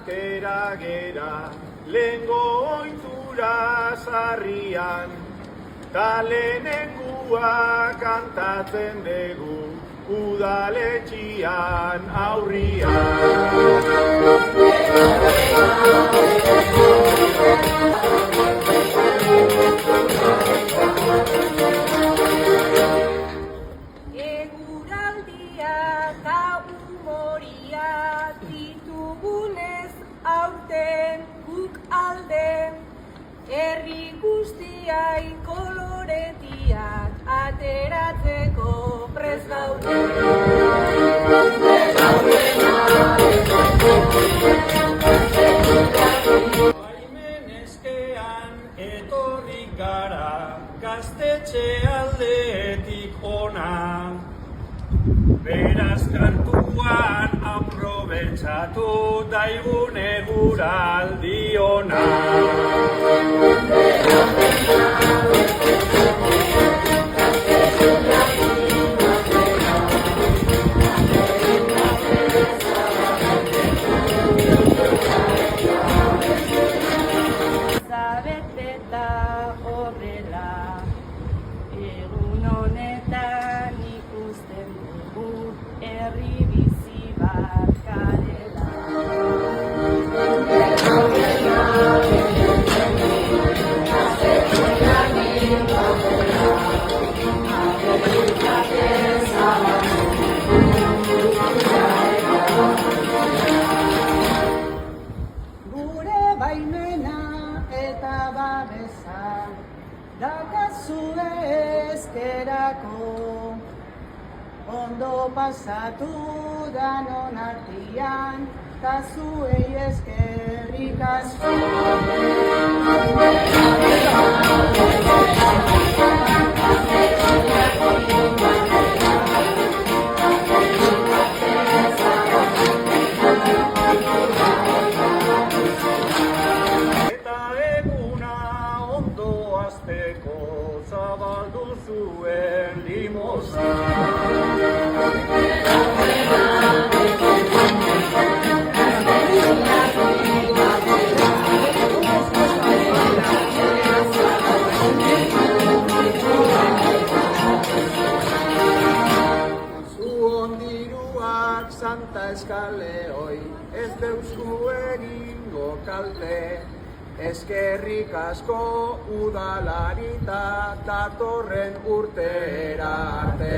atera gera, lehengo oitura sarrian, ta lehenengua kantatzen dugu, udaletxian aurrian. Eguraldia eta humoria ditugunez aurten guk alden, herri guztiai koloretiak ateratzeko prest gaude. Baimen eskean etorrik gara, gaztetxe aldeetik ona. Beraz kantuan aprobetxatu daigun eguraldi ona. Zabeteta horrela, egun honetan ikusten dugu herri bizi bat garela. Gure baimena eta babesa dakazue eskerako, ondo pasatu danon artian, ta zuei eskerrik asko. Eta eguna ondo azteko zabaldu zuen limosa. Zuondiruak Santa Eskaleoi ez deusku egingo kalte, eskerrik asko udalarita datorren urtera arte.